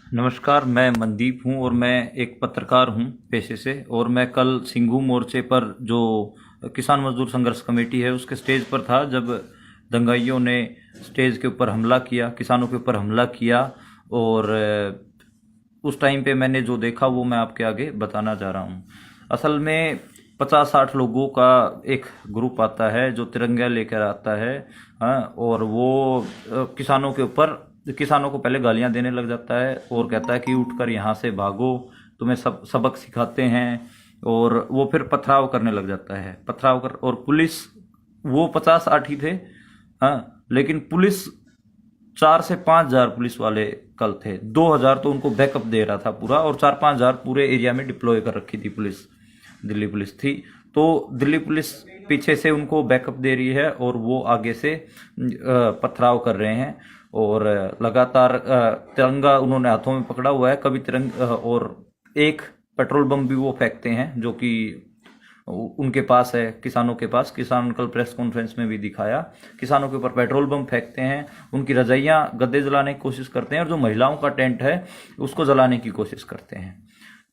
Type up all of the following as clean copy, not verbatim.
नमस्कार, मैं मनदीप हूँ और मैं एक पत्रकार हूँ पेशे से। और मैं कल सिंघू मोर्चे पर जो किसान मजदूर संघर्ष कमेटी है उसके स्टेज पर था जब दंगाइयों ने स्टेज के ऊपर हमला किया, किसानों के ऊपर हमला किया। और उस टाइम पे मैंने जो देखा वो मैं आपके आगे बताना चाह रहा हूँ। असल में 50-60 लोगों का एक ग्रुप आता है जो तिरंगा लेकर आता है। हाँ, और वो किसानों को पहले गालियां देने लग जाता है और कहता है कि उठकर यहाँ से भागो, तुम्हें सबक सिखाते हैं। और वो फिर पथराव करने लग जाता है, पथराव कर। और पुलिस, वो 50-60 ही थे। हाँ, लेकिन पुलिस 4 से 5 हजार पुलिस वाले कल थे। 2 हजार तो उनको बैकअप दे रहा था पूरा, और 4-5 हजार पूरे एरिया में डिप्लॉय कर रखी थी पुलिस। दिल्ली पुलिस थी। तो दिल्ली पुलिस पीछे से उनको बैकअप दे रही है और वो आगे से पथराव कर रहे हैं। और लगातार तिरंगा उन्होंने हाथों में पकड़ा हुआ है। कभी तिरंगा, और एक पेट्रोल बम भी वो फेंकते हैं जो कि उनके पास है, किसानों के पास। किसान कल प्रेस कॉन्फ्रेंस में भी दिखाया, किसानों के ऊपर पेट्रोल बम फेंकते हैं, उनकी रजाइयां गद्दे जलाने की कोशिश करते हैं, और जो महिलाओं का टेंट है उसको जलाने की कोशिश करते हैं।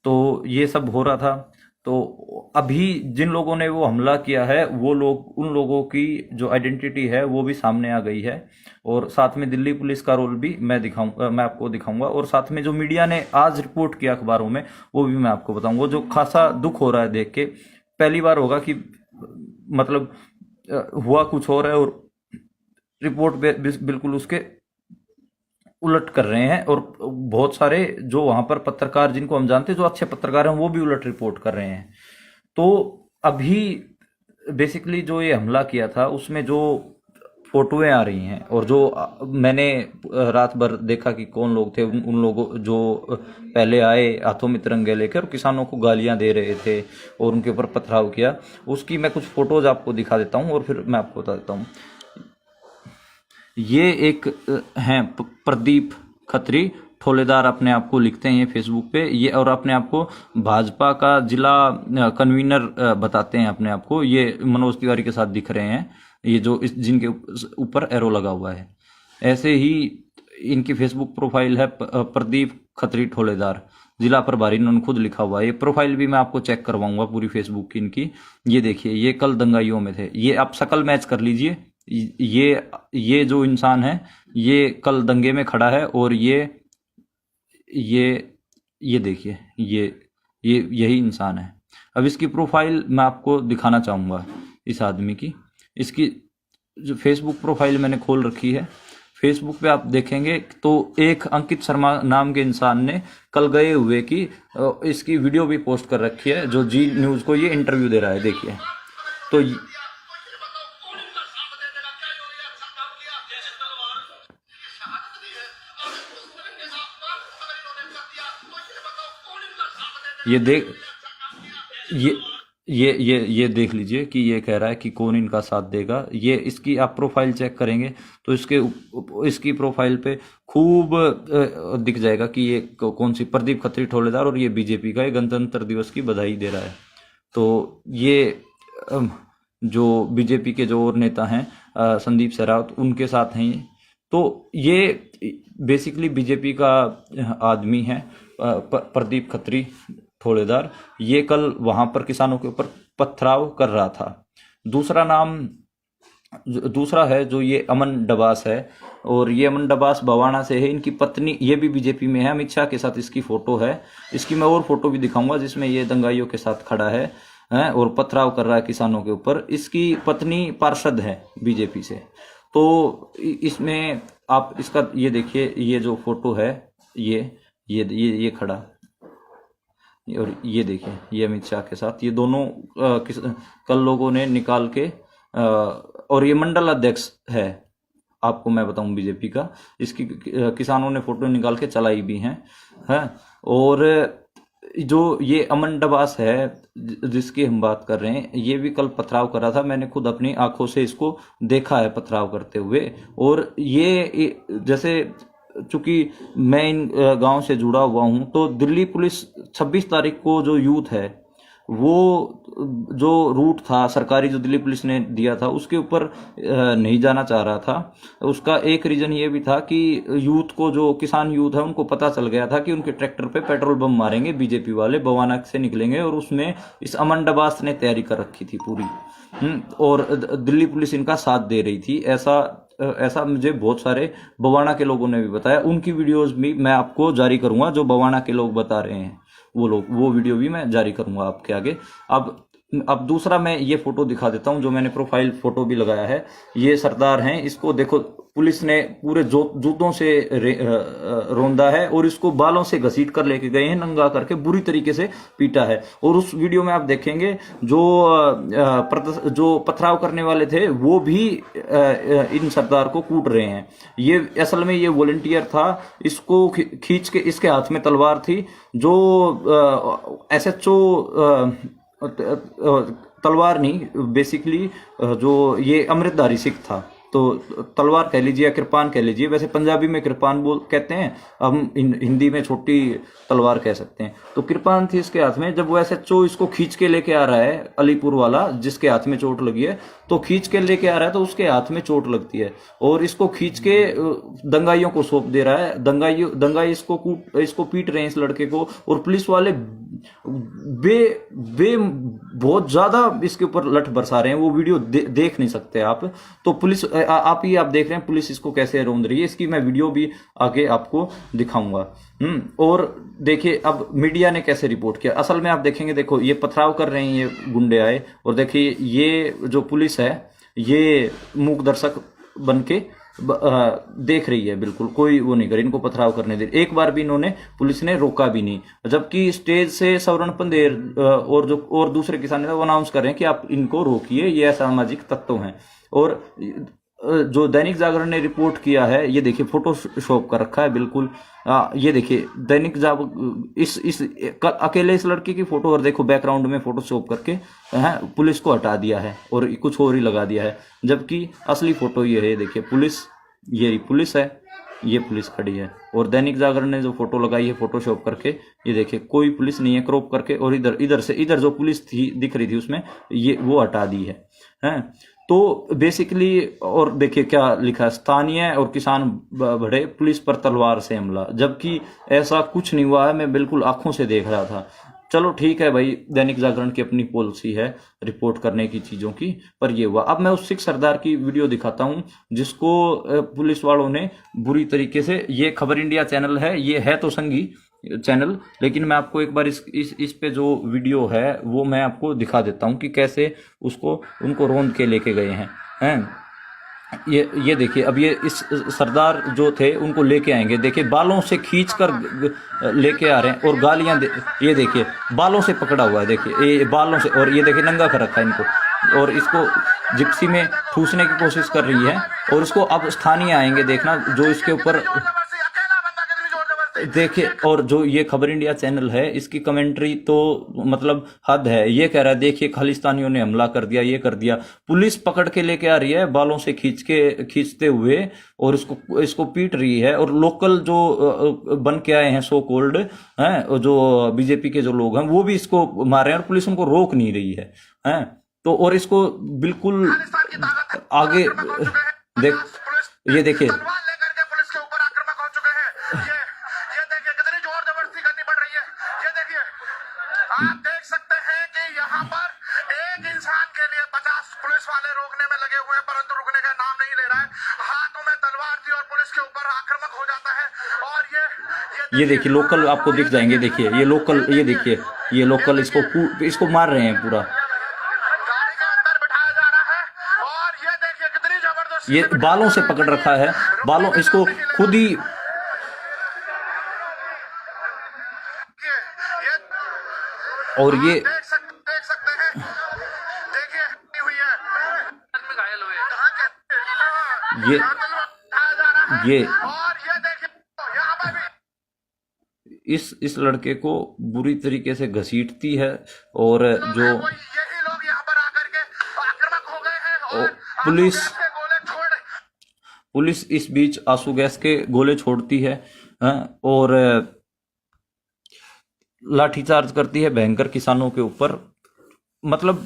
तो ये सब हो रहा था। तो अभी जिन लोगों ने वो हमला किया है वो लोग, उन लोगों की जो आइडेंटिटी है वो भी सामने आ गई है। और साथ में दिल्ली पुलिस का रोल भी मैं आपको दिखाऊंगा। और साथ में जो मीडिया ने आज रिपोर्ट किया अखबारों में वो भी मैं आपको बताऊंगा। जो खासा दुख हो रहा है देख के, पहली बार होगा कि मतलब हुआ कुछ और है और रिपोर्ट बिल्कुल उसके उलट कर रहे हैं। और बहुत सारे जो वहां पर पत्रकार, जिनको हम जानते हैं, जो अच्छे पत्रकार हैं, वो भी उलट रिपोर्ट कर रहे हैं। तो अभी बेसिकली जो ये हमला किया था उसमें जो फोटोएं आ रही हैं, और जो मैंने रात भर देखा कि कौन लोग थे, उन लोगों जो पहले आए हाथों में तिरंगे लेकर और किसानों को गालियां दे रहे थे और उनके ऊपर पथराव किया, उसकी मैं कुछ फोटोज आपको दिखा देता हूं और फिर मैं आपको बता देता हूं। ये एक हैं प्रदीप खत्री ठोलेदार, अपने आप को लिखते हैं ये फेसबुक पे ये, और अपने आप को भाजपा का जिला कन्वीनर बताते हैं अपने आप को। ये मनोज तिवारी के साथ दिख रहे हैं, ये जो जिनके ऊपर एरो लगा हुआ है। ऐसे ही इनकी फेसबुक प्रोफाइल है, प्रदीप खत्री ठोलेदार जिला प्रभारी, इन्होंने खुद लिखा हुआ है। ये प्रोफाइल भी मैं आपको चेक करवाऊंगा पूरी फेसबुक की इनकी। ये देखिए, ये कल दंगाइयों में थे। ये आप शक्ल मैच कर लीजिए। ये जो इंसान है ये कल दंगे में खड़ा है, और ये ये देखिए, ये यही इंसान है। अब इसकी प्रोफाइल मैं आपको दिखाना चाहूंगा इस आदमी की। इसकी जो फेसबुक प्रोफाइल मैंने खोल रखी है, फेसबुक पे आप देखेंगे तो एक अंकित शर्मा नाम के इंसान ने कल गए हुए की इसकी वीडियो भी पोस्ट कर रखी है, जो जी न्यूज को ये इंटरव्यू दे रहा है। देखिए तो ये देख ये ये देख लीजिए कि ये कह रहा है कि कौन इनका साथ देगा। ये इसकी आप प्रोफाइल चेक करेंगे तो इसकी प्रोफाइल पे खूब दिख जाएगा कि ये कौन सी, प्रदीप खत्री ठोलेदार, और ये बीजेपी का, ये गणतंत्र दिवस की बधाई दे रहा है। तो ये जो बीजेपी के जो और नेता हैं संदीप सहरावत, उनके साथ हैं ये। तो ये बेसिकली बीजेपी का आदमी है, प्रदीप खत्री ठोलेदार। ये कल वहां पर किसानों के ऊपर पथराव कर रहा था। दूसरा है जो ये अमन डबास है, और ये अमन डबास बवाना से है। इनकी पत्नी ये भी बीजेपी में है, अमित शाह के साथ इसकी फोटो है। इसकी मैं और फोटो भी दिखाऊंगा जिसमें ये दंगाइयों के साथ खड़ा है और पथराव कर रहा है किसानों के ऊपर। इसकी पत्नी पार्षद है बीजेपी से। तो इसमें आप इसका ये देखिए, ये जो फोटो है ये खड़ा, और ये देखिए ये अमित शाह के साथ, ये दोनों कल लोगों ने निकाल के और ये मंडल अध्यक्ष है, आपको मैं बताऊं बीजेपी का। इसकी किसानों ने फोटो निकाल के चलाई भी हैं। और जो ये अमन डबास है जिसकी हम बात कर रहे हैं, ये भी कल पथराव कर रहा था। मैंने खुद अपनी आंखों से इसको देखा है पथराव करते हुए। और ये जैसे, चूंकि मैं इन गांव से जुड़ा हुआ हूं, तो दिल्ली पुलिस 26 तारीख को जो यूथ है वो जो रूट था सरकारी जो दिल्ली पुलिस ने दिया था उसके ऊपर नहीं जाना चाह रहा था। उसका एक रीजन ये भी था कि यूथ को, जो किसान यूथ है, उनको पता चल गया था कि उनके ट्रैक्टर पे पेट्रोल बम मारेंगे बीजेपी वाले, बवाना से निकलेंगे, और उसमें इस अमन डबास ने तैयारी कर रखी थी पूरी। और दिल्ली पुलिस इनका साथ दे रही थी। ऐसा मुझे बहुत सारे बवाना के लोगों ने भी बताया। उनकी वीडियोस भी मैं आपको जारी करूंगा, जो बवाना के लोग बता रहे हैं वो वीडियो भी मैं जारी करूंगा आपके आगे। अब दूसरा मैं ये फोटो दिखा देता हूं, जो मैंने प्रोफाइल फोटो भी लगाया है। ये सरदार हैं, इसको देखो पुलिस ने पूरे जूतों से रौंदा है और इसको बालों से घसीट कर लेके गए हैं, नंगा करके बुरी तरीके से पीटा है। और उस वीडियो में आप देखेंगे जो पथराव करने वाले थे वो भी इन सरदार को कूट रहे हैं। ये असल में ये वॉलंटियर था, इसको खींच के, इसके हाथ में तलवार थी। जो SHO तलवार नहीं, बेसिकली जो ये अमृतधारी सिख था, तो तलवार कह लीजिए या कृपान कह लीजिए, वैसे पंजाबी में कृपान कहते हैं, हम हिंदी में छोटी तलवार कह सकते हैं। तो कृपान थी इसके हाथ में। जब वो SHO इसको खींच के लेके आ रहा है, अलीपुर वाला जिसके हाथ में चोट लगी है, तो खींच के लेके आ रहा है तो उसके हाथ में चोट लगती है और इसको खींच के दंगाइयों को सौंप दे रहा है। दंगाई इसको पीट रहे हैं इस लड़के को, और पुलिस वाले बहुत ज्यादा इसके ऊपर लठ बरसा रहे हैं। वो वीडियो देख नहीं सकते आप, तो पुलिस आप देख रहे हैं पुलिस इसको कैसे रौंद रही है। इसकी मैं वीडियो भी आगे आपको दिखाऊंगा। और देखिए अब मीडिया ने कैसे रिपोर्ट किया। असल में आप देखेंगे, देखो ये पथराव कर रहे हैं, ये गुंडे आए, और देखिए ये जो पुलिस है ये मूक दर्शक बन के देख रही है, बिल्कुल कोई वो नहीं करे, इनको पथराव करने दे। एक बार भी इन्होंने, पुलिस ने रोका भी नहीं, जबकि स्टेज से सवर्ण पंदेर और दूसरे किसान वो अनाउंस कर रहे हैं कि आप इनको रोकिए, ये असामाजिक तत्व हैं। और जो दैनिक जागरण ने रिपोर्ट किया है, ये देखिए फोटोशॉप कर रखा है बिल्कुल। ये देखिए दैनिक इस अकेले इस लड़के की फोटो, और देखो बैकग्राउंड में फोटोशॉप करके पुलिस को हटा दिया है और कुछ और ही लगा दिया है, जबकि असली फोटो ये है। देखिए पुलिस, ये पुलिस है, ये पुलिस खड़ी है, और दैनिक जागरण ने जो फोटो लगाई है फोटोशॉप करके, ये देखिए कोई पुलिस नहीं है, क्रॉप करके, और इधर जो पुलिस थी दिख रही थी उसमें, ये वो हटा दी है। तो बेसिकली, और देखिए क्या लिखा है, स्थानीय और किसान बढ़े, पुलिस पर तलवार से हमला, जबकि ऐसा कुछ नहीं हुआ है। मैं बिल्कुल आंखों से देख रहा था। चलो ठीक है भाई, दैनिक जागरण की अपनी पॉलिसी है रिपोर्ट करने की चीजों की, पर ये हुआ। अब मैं उस सिख सरदार की वीडियो दिखाता हूं जिसको पुलिस वालों ने बुरी तरीके से, ये खबर इंडिया चैनल है, ये है तो संघी चैनल, लेकिन मैं आपको एक बार इस पे जो वीडियो है वो मैं आपको दिखा देता हूं कि कैसे उनको रौंद के लेके गए हैं। ये देखिए, अब ये इस सरदार जो थे उनको लेके आएंगे, देखिए बालों से खींच कर लेके आ रहे हैं, और गालियां ये देखिए बालों से पकड़ा हुआ है, देखिए ये बालों से, और ये देखिए नंगा कर रखा है इनको, और इसको जिप्सी में ठूसने की कोशिश कर रही है। और इसको अब स्थानीय आएंगे, देखना जो इसके ऊपर देखिए। और जो ये खबर इंडिया चैनल है, इसकी कमेंट्री तो मतलब हद है। ये कह रहा है देखिए खालिस्तानियों ने हमला कर दिया, ये कर दिया, पुलिस पकड़ के लेके आ रही है बालों से खींचते हुए, और इसको पीट रही है। और लोकल जो बन के आए हैं सो कोल्ड हैं, जो बीजेपी के जो लोग हैं, वो भी इसको मार रहे हैं, और पुलिस उनको रोक नहीं रही है। तो और इसको बिल्कुल आगे ये देखिए, आप देख सकते हैं कि यहाँ पर एक इंसान के लिए 50 पुलिस वाले रोकने में लगे हुए हैं, परंतु रुकने का नाम नहीं ले रहा है। हाथों में तलवार थी और पुलिस के ऊपर आक्रामक हो जाता है। और ये देखिए लोकल आपको दिख जाएंगे, देखिए ये लोकल, ये देखिए ये लोकल इसको मार रहे हैं पूरा। गाड़ी के अंदर बिठाया जा रहा है, और ये देखिए कितनी जबरदस्त, ये बालों से पकड़ रखा है, बालों, इसको खुद ही। और ये देख सकते हैं, देखिए हुई है, घायल हुए, ये और ये देखिए यहाँ पर भी इस लड़के को बुरी तरीके से घसीटती है, और जो यही लोग यहाँ पर आकर के आक्रामक हो गए हैं, और पुलिस इस बीच आंसू गैस के गोले छोड़ती है, और लाठीचार्ज करती है भयंकर किसानों के ऊपर। मतलब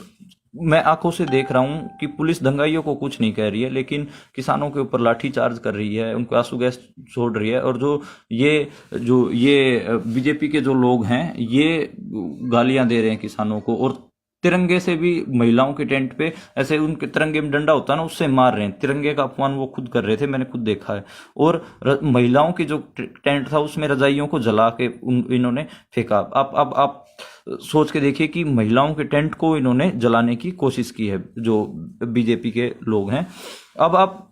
मैं आंखों से देख रहा हूं कि पुलिस दंगाइयों को कुछ नहीं कह रही है, लेकिन किसानों के ऊपर लाठी चार्ज कर रही है, उनको आंसू गैस छोड़ रही है। और जो ये बीजेपी के जो लोग हैं ये गालियां दे रहे हैं किसानों को, और तिरंगे से भी महिलाओं के टेंट पे ऐसे उनके तिरंगे में डंडा होता है ना, उससे मार रहे हैं। तिरंगे का अपमान वो खुद कर रहे थे, मैंने खुद देखा है। और महिलाओं की जो टेंट था उसमें रजाइयों को जला के इन्होंने फेंका। आप सोच के देखिए कि महिलाओं के टेंट को इन्होंने जलाने की कोशिश की है जो बीजेपी के लोग हैं। अब आप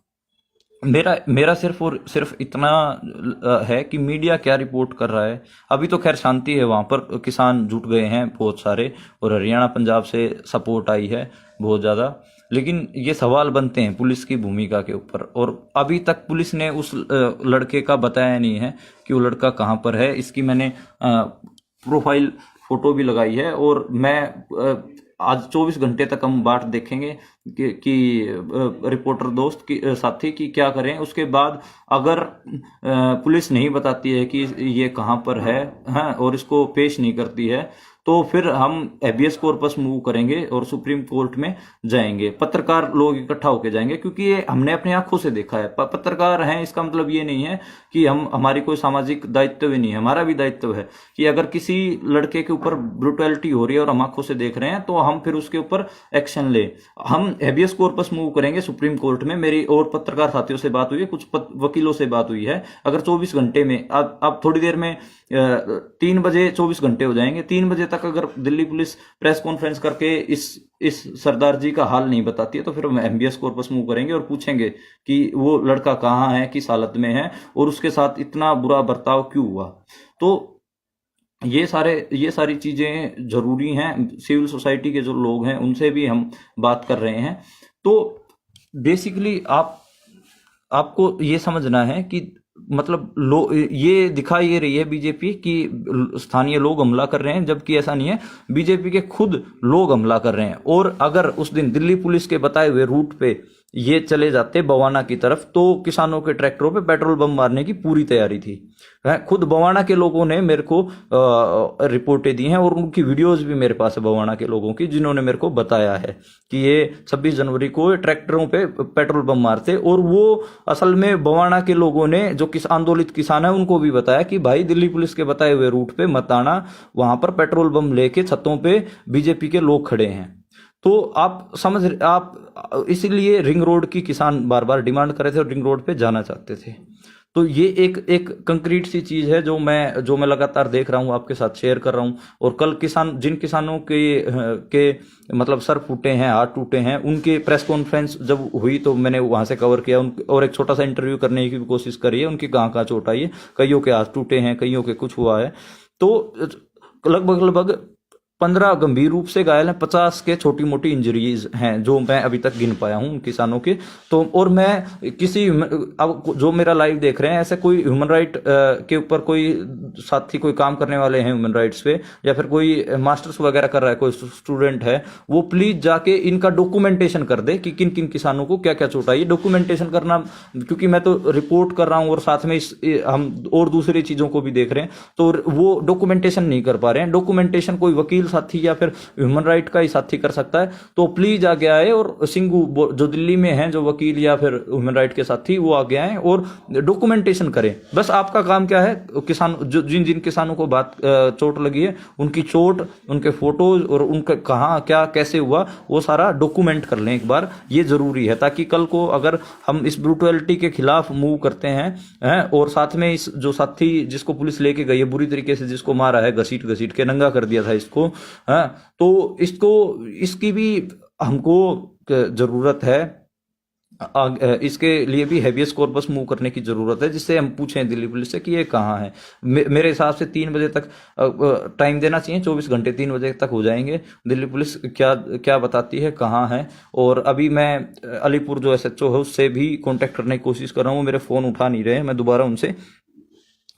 मेरा मेरा सिर्फ और सिर्फ इतना है कि मीडिया क्या रिपोर्ट कर रहा है। अभी तो खैर शांति है, वहां पर किसान जुट गए हैं बहुत सारे, और हरियाणा पंजाब से सपोर्ट आई है बहुत ज्यादा। लेकिन ये सवाल बनते हैं पुलिस की भूमिका के ऊपर, और अभी तक पुलिस ने उस लड़के का बताया नहीं है कि वो लड़का कहाँ पर है। इसकी मैंने प्रोफाइल फोटो भी लगाई है, और मैं आज 24 घंटे तक हम बाट देखेंगे कि रिपोर्टर दोस्त की साथी की क्या करें। उसके बाद अगर पुलिस नहीं बताती है कि ये कहाँ पर है, हाँ, और इसको पेश नहीं करती है, तो फिर हम हैबियस कॉर्पस मूव करेंगे और सुप्रीम कोर्ट में जाएंगे। पत्रकार लोग इकट्ठा होकर जाएंगे, क्योंकि ये हमने अपनी आंखों से देखा है। पत्रकार हैं, इसका मतलब ये नहीं है कि हमारी कोई सामाजिक दायित्व नहीं है। हमारा भी दायित्व है कि अगर किसी लड़के के ऊपर ब्रुटैलिटी हो रही है और हम आंखों से देख रहे हैं, तो हम फिर उसके ऊपर एक्शन ले। हम हैबियस कॉर्पस मूव करेंगे सुप्रीम कोर्ट में। मेरी और पत्रकार साथियों से बात हुई है, कुछ वकीलों से बात हुई है। अगर 24 घंटे में, अब थोड़ी देर में 3 बजे 24 घंटे हो जाएंगे, 3 बजे तक अगर दिल्ली पुलिस प्रेस कॉन्फ्रेंस करके इस सरदार जी का हाल नहीं बताती है, तो फिर हम हैबियस कॉर्पस मूव करेंगे और पूछेंगे कि वो लड़का कहाँ है, किस हालत में है, और उसके साथ इतना बुरा बर्ताव क्यों हुआ। तो ये सारी चीजें जरूरी हैं। सिविल सोसाइटी के जो लोग हैं उनसे भी हम बात कर रहे हैं। तो बेसिकली आपको ये समझना है कि मतलब ये दिखा ये रही है बीजेपी कि स्थानीय लोग हमला कर रहे हैं, जबकि ऐसा नहीं है। बीजेपी के खुद लोग हमला कर रहे हैं। और अगर उस दिन दिल्ली पुलिस के बताए हुए रूट पे ये चले जाते बवाना की तरफ, तो किसानों के ट्रैक्टरों पे पेट्रोल बम मारने की पूरी तैयारी थी। खुद बवाना के लोगों ने मेरे को रिपोर्टें दी हैं, और उनकी वीडियोस भी मेरे पास है बवाना के लोगों की, जिन्होंने मेरे को बताया है कि ये 26 जनवरी को ट्रैक्टरों पे पेट्रोल बम मारते। और वो असल में बवाना के लोगों ने, जो आंदोलित किसान है, उनको भी बताया कि भाई दिल्ली पुलिस के बताए हुए रूट पे मत आना, वहां पर पेट्रोल बम लेके छतों पे बीजेपी के लोग खड़े हैं। तो आप इसीलिए रिंग रोड की किसान बार बार डिमांड कर रहे थे और रिंग रोड पे जाना चाहते थे। तो ये एक कंक्रीट सी चीज है जो मैं लगातार देख रहा हूँ, आपके साथ शेयर कर रहा हूँ। और कल जिन किसानों के मतलब सर फूटे हैं, हाथ टूटे हैं, उनके प्रेस कॉन्फ्रेंस जब हुई तो मैंने वहां से कवर किया और एक छोटा सा इंटरव्यू करने की भी कोशिश करी है। उनकी कहाँ चोट आई है, कईयों के हाथ टूटे हैं, कईयों के कुछ हुआ है। तो लगभग 15 गंभीर रूप से घायल हैं, 50 के छोटी मोटी इंजरीज हैं जो मैं अभी तक गिन पाया हूं किसानों के। तो और मैं अब जो मेरा लाइव देख रहे हैं, ऐसे कोई ह्यूमन राइट के ऊपर कोई साथी, कोई काम करने वाले हैं ह्यूमन राइट्स पे, या फिर कोई मास्टर्स वगैरह कर रहा है, कोई स्टूडेंट है, वो प्लीज जाके इनका डॉक्यूमेंटेशन कर दे कि किन किन किसानों को क्या क्या चोट आई। डॉक्यूमेंटेशन करना, क्योंकि मैं तो रिपोर्ट कर रहा हूं और साथ में हम और दूसरी चीजों को भी देख रहे हैं, तो वो डॉक्यूमेंटेशन नहीं कर पा रहे हैं। डॉक्यूमेंटेशन कोई वकील साथी या फिर ह्यूमन राइट का ही साथी कर सकता है। तो प्लीज आगे आए, और सिंघू जो दिल्ली में हैं, जो वकील या फिर ह्यूमन राइट के साथी, वो आगे आए और डॉक्यूमेंटेशन करें। बस आपका काम क्या है, किसान जिन किसानों को चोट लगी है, उनकी चोट, उनके फोटोज और उनका कहाँ क्या कैसे हुआ, वो सारा डॉक्यूमेंट कर लें एक बार। ये जरूरी है, ताकि कल को अगर हम इस ब्रूटलिटी के खिलाफ मूव करते हैं और साथ में इस जो साथी जिसको पुलिस लेके गई है, बुरी तरीके से जिसको मारा है, घसीट के नंगा कर दिया था इसको, तो इसकी भी हमको जरूरत है। इसके लिए भी हैबियस कॉर्पस मूव करने की जरूरत है, जिससे हम पूछें दिल्ली पुलिस से कि ये कहाँ है। मेरे हिसाब से 3 बजे तक टाइम देना चाहिए, 24 घंटे 3 बजे तक हो जाएंगे। दिल्ली पुलिस क्या बताती है, कहाँ है। और अभी मैं अलीपुर जो SHO है उससे भी कांटेक्ट करने की कोशिश कर रहा हूँ, मेरे फोन उठा नहीं रहे, मैं दोबारा उनसे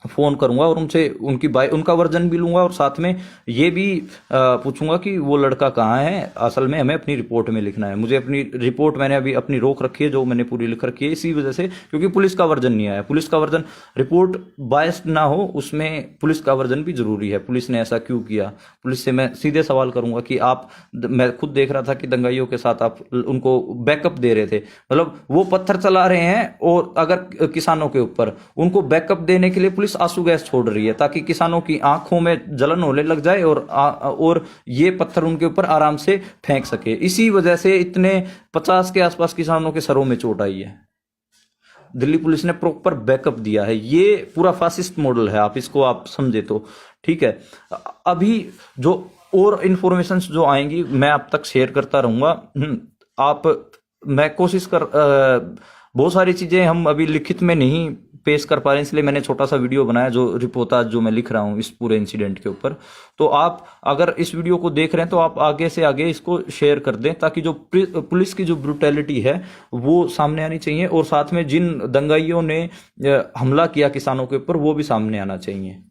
फोन करूंगा और उनसे उनका वर्जन भी लूंगा और साथ में ये भी पूछूंगा कि वो लड़का कहाँ है। असल में हमें अपनी रिपोर्ट में लिखना है, मुझे अपनी रिपोर्ट मैंने अभी अपनी रोक रखी है जो मैंने पूरी लिख रखी है इसी वजह से, क्योंकि पुलिस का वर्जन नहीं आया। पुलिस का वर्जन, रिपोर्ट बायस्ड ना हो, उसमें पुलिस का वर्जन भी जरूरी है। पुलिस ने ऐसा क्यों किया, पुलिस से मैं सीधे सवाल करूंगा कि मैं खुद देख रहा था कि दंगाइयों के साथ आप उनको बैकअप दे रहे थे, मतलब वो पत्थर चला रहे हैं और अगर किसानों के ऊपर उनको बैकअप देने के लिए पुलिस आंसू गैस छोड़ रही है ताकि किसानों की आंखों में जलन होने लग जाए और ये पत्थर उनके ऊपर आराम से फेंक सके। इसी वजह से इतने 50 के आसपास किसानों के सरों में चोट आई है। दिल्ली पुलिस ने प्रॉपर बैकअप दिया है। ये पूरा फासिस्ट मॉडल है, आप इसको आप समझे तो ठीक है। अभी जो और इंफॉर्मेशन जो आएंगी मैं आप तक शेयर करता रहूंगा। मैं कोशिश बहुत सारी चीजें हम अभी लिखित में नहीं पेश कर पा रहे हैं, इसलिए मैंने छोटा सा वीडियो बनाया जो रिपोर्टाज जो मैं लिख रहा हूं इस पूरे इंसिडेंट के ऊपर। तो आप अगर इस वीडियो को देख रहे हैं तो आप आगे से आगे इसको शेयर कर दें ताकि जो पुलिस की जो ब्रूटैलिटी है वो सामने आनी चाहिए और साथ में जिन दंगाइयों ने हमला किया किसानों के ऊपर वो भी सामने आना चाहिए।